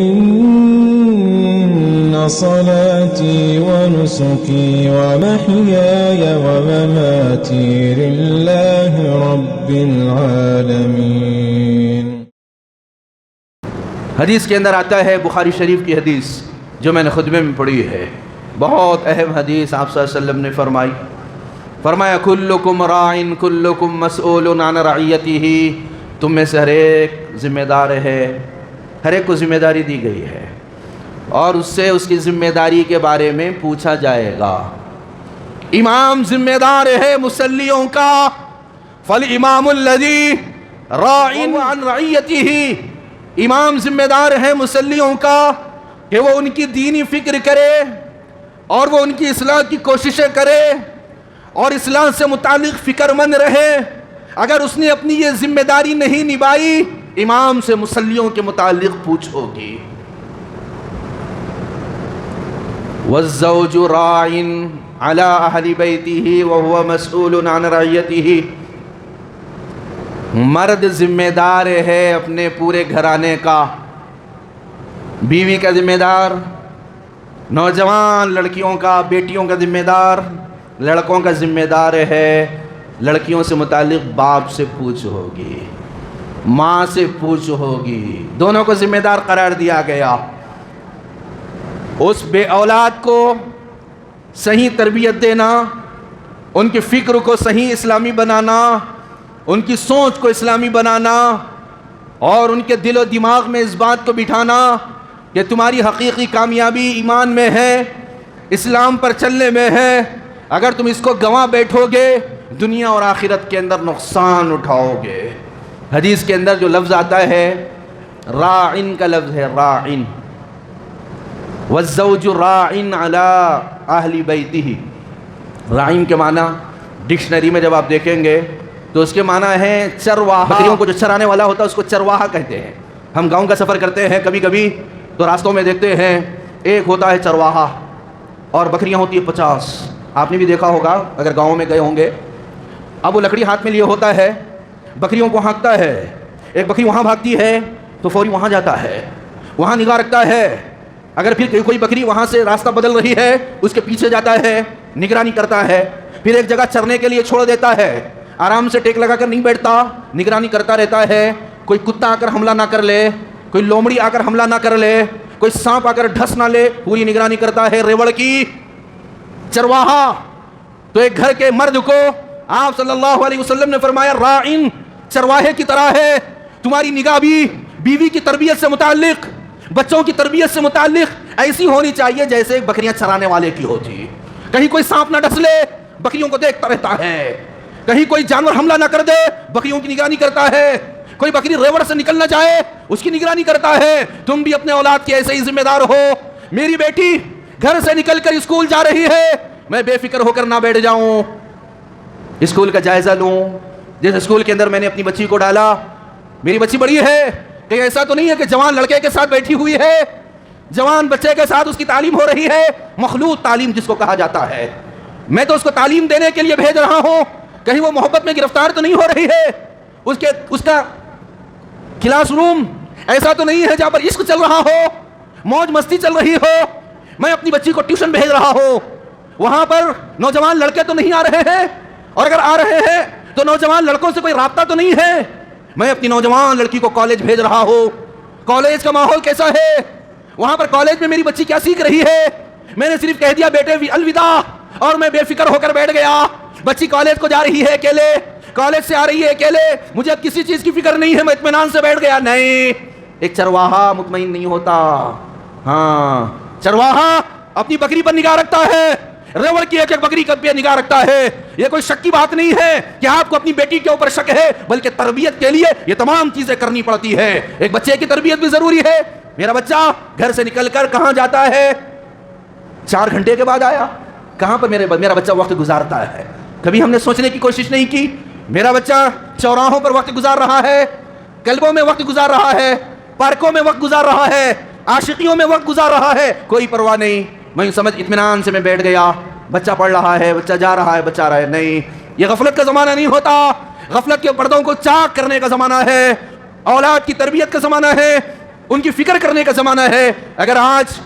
إن صلاتي ونسكي ومحياي ومماتي لله رب العالمين۔ حدیث کے اندر آتا ہے، بخاری شریف کی حدیث جو میں نے خطبے میں پڑھی ہے، بہت اہم حدیث آپ صلی اللہ علیہ وسلم نے فرمایا کلکم راعٍ کلکم مسئول عن رعیتہ، تم میں سے ہر ایک ذمہ دار ہے، ہر ایک کو ذمہ داری دی گئی ہے اور اس سے اس کی ذمہ داری کے بارے میں پوچھا جائے گا۔ امام ذمہ دار ہے مصلیوں کا، فالامام الذی راعٍ عن رعیتہ، امام ذمہ دار ہے مصلیوں کا کہ وہ ان کی دینی فکر کرے اور وہ ان کی اصلاح کی کوششیں کرے اور اصلاح سے متعلق فکر مند رہے۔ اگر اس نے اپنی یہ ذمہ داری نہیں نبھائی، امام سے مصلیوں کے متعلق پوچھو گی۔ والزوج راع على اہل بیتہ وهو مسئول عن رعیتہ، مرد ذمہ دار ہے اپنے پورے گھرانے کا، بیوی کا ذمہ دار، نوجوان لڑکیوں کا، بیٹیوں کا ذمہ دار، لڑکوں کا ذمہ دار ہے۔ لڑکیوں سے متعلق باپ سے پوچھ ہوگی، ماں سے پوچھ ہوگی، دونوں کو ذمہ دار قرار دیا گیا۔ اس بے اولاد کو صحیح تربیت دینا، ان کی فکر کو صحیح اسلامی بنانا، ان کی سوچ کو اسلامی بنانا اور ان کے دل و دماغ میں اس بات کو بٹھانا کہ تمہاری حقیقی کامیابی ایمان میں ہے، اسلام پر چلنے میں ہے۔ اگر تم اس کو گنوا بیٹھو گے، دنیا اور آخرت کے اندر نقصان اٹھاؤ گے۔ حدیث کے اندر جو لفظ آتا ہے راعٍ کا لفظ ہے، راعٍ، والزوج راعٍ علی اہل بیتہ۔ راعٍ کے معنی ڈکشنری میں جب آپ دیکھیں گے تو اس کے معنی ہے چرواہا۔ بکریوں کو جو چرانے والا ہوتا ہے اس کو چرواہا کہتے ہیں۔ ہم گاؤں کا سفر کرتے ہیں کبھی کبھی تو راستوں میں دیکھتے ہیں ایک ہوتا ہے چرواہا اور بکریاں ہوتی ہیں 50۔ آپ نے بھی دیکھا ہوگا اگر گاؤں میں گئے ہوں گے۔ اب وہ لکڑی ہاتھ میں لیے ہوتا ہے، بکریوں کو ہانکتا ہے، ایک بکری وہاں بھاگتی ہے تو فوری وہاں جاتا ہے، وہاں نگاہ رکھتا ہے، اگر پھر کوئی بکری وہاں سے راستہ بدل رہی ہے اس کے پیچھے جاتا ہے، نگرانی کرتا ہے، پھر ایک جگہ چرنے کے لیے چھوڑ دیتا ہے، آرام سے ٹیک لگا کر نہیں بیٹھتا، نگرانی کرتا رہتا ہے، کوئی کتا آ کر حملہ نہ کر لے، کوئی لومڑی آ کر حملہ نہ کر لے، کوئی سانپ آ کر ڈھس نہ لے، پوری نگرانی کرتا ہے ریوڑ کی۔ چرواہا تو ایک گھر کے مرد کو آپ صلی اللہ علیہ وسلم نے فرمایا راعٍ، چرواہے کی طرح ہے۔ تمہاری نگاہ بھی بیوی کی تربیت سے متعلق، بچوں کی تربیت سے متعلق ایسی ہونی چاہیے جیسے ایک بکریاں چرانے والے کی ہوتی۔ کہیں کوئی سانپ نہ ڈس لے، بکریوں کو دیکھتا رہتا ہے، کہیں کوئی جانور حملہ نہ کر دے، بکریوں کی نگرانی کرتا ہے، کوئی بکری ریوڑ سے نکل نہ جائے اس کی نگرانی کرتا ہے۔ تم بھی اپنے اولاد کے ایسے ہی ذمہ دار ہو۔ میری بیٹی گھر سے نکل کر اسکول جا رہی ہے، میں بے فکر ہو کر نہ بیٹھ جاؤں، اسکول کا جائزہ لوں۔ جس اسکول کے اندر میں نے اپنی بچی کو ڈالا، میری بچی بڑی ہے، کہیں ایسا تو نہیں ہے کہ جوان لڑکے کے ساتھ بیٹھی ہوئی ہے، جوان بچے کے ساتھ اس کی تعلیم ہو رہی ہے، مخلوط تعلیم جس کو کہا جاتا ہے۔ میں تو اس کو تعلیم دینے کے لیے بھیج رہا ہوں، کہیں وہ محبت میں گرفتار تو نہیں ہو رہی ہے، اس کا کلاس روم ایسا تو نہیں ہے جہاں پر عشق چل رہا ہو، موج مستی چل رہی ہو۔ میں اپنی بچی کو ٹیوشن بھیج رہا ہوں، وہاں پر نوجوان لڑکے تو نہیں آ رہے ہیں، اور اگر آ رہے ہیں تو نوجوان لڑکوں سے کوئی رابطہ تو نہیں ہے۔ میں اپنی نوجوان لڑکی کو کالج بھیج رہا ہوں، کالج کا ماحول کیسا ہے، وہاں پر کالج میں میری بچی کیا سیکھ رہی ہے۔ میں نے صرف کہہ دیا بیٹے الوداع اور میں بے فکر ہو کر بیٹھ گیا۔ بچی کالج کو جا رہی ہے اکیلے، کالج سے آ رہی ہے اکیلے، مجھے اب کسی چیز کی فکر نہیں ہے، میں اطمینان سے بیٹھ گیا۔ نہیں، ایک چرواہا مطمئن نہیں ہوتا۔ ہاں، چرواہا اپنی بکری پر نگاہ رکھتا ہے، ریوڑ کی ایک ایک بکری پہ نگاہ رکھتا ہے۔ یہ کوئی شک کی بات نہیں ہے کہ آپ کو اپنی بیٹی کے اوپر شک ہے، بلکہ تربیت کے لیے یہ تمام چیزیں کرنی پڑتی ہے۔ ایک بچے کی تربیت بھی ضروری ہے۔ میرا بچہ گھر سے نکل کر کہاں جاتا ہے؟ 4 گھنٹے کے بعد آیا، کہاں پر میرا بچہ وقت گزارتا ہے؟ کبھی ہم نے سوچنے کی کوشش نہیں کی میرا بچہ چوراہوں پر وقت گزار رہا ہے، کلبوں میں وقت گزار رہا ہے، پارکوں میں وقت گزار رہا ہے، عاشقیوں میں وقت گزار رہا ہے، کوئی پرواہ نہیں۔ میں سمجھ اطمینان سے میں بیٹھ گیا، بچہ پڑھ رہا ہے، بچہ جا رہا ہے، بچہ آ رہا ہے۔ نہیں، یہ غفلت کا زمانہ نہیں ہوتا، غفلت کے پردوں کو چاک کرنے کا زمانہ ہے، اولاد کی تربیت کا زمانہ ہے۔ ان کی فکر کرنے کا زمانہ ہے. اگر آج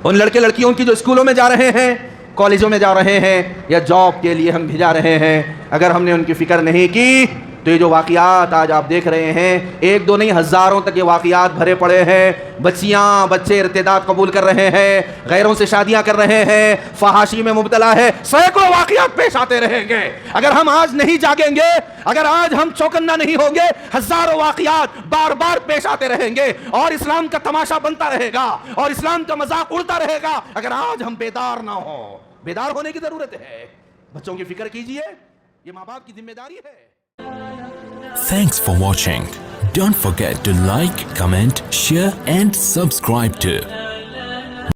ان لڑکے لڑکیوں کی جو اسکولوں میں جا رہے ہیں, کالجوں میں جا رہے ہیں, یا جاب کے لیے ہم بھیجا رہے ہیں, اگر ہم نے ان کی فکر نہیں کی تو یہ جو واقعات آج آپ دیکھ رہے ہیں, ایک دو نہیں ہزاروں تک یہ واقعات بھرے پڑے ہیں. بچیاں بچے ارتداد قبول کر رہے ہیں, غیروں سے شادیاں کر رہے ہیں, فحاشی میں مبتلا ہے, سینکڑوں واقعات پیش آتے رہیں گے. اگر ہم آج نہیں جاگیں گے, اگر آج ہم چوکنا نہیں ہوں گے, ہزاروں واقعات بار بار پیش آتے رہیں گے اور اسلام کا تماشا بنتا رہے گا اور اسلام کا مذاق اڑتا رہے گا. اگر آج ہم بیدار نہ ہوں, بیدار ہونے کی ضرورت ہے. بچوں کی فکر کیجئے, یہ ماں باپ کی ذمہ داری ہے. Thanks for watching. Don't forget to like, comment, share and subscribe to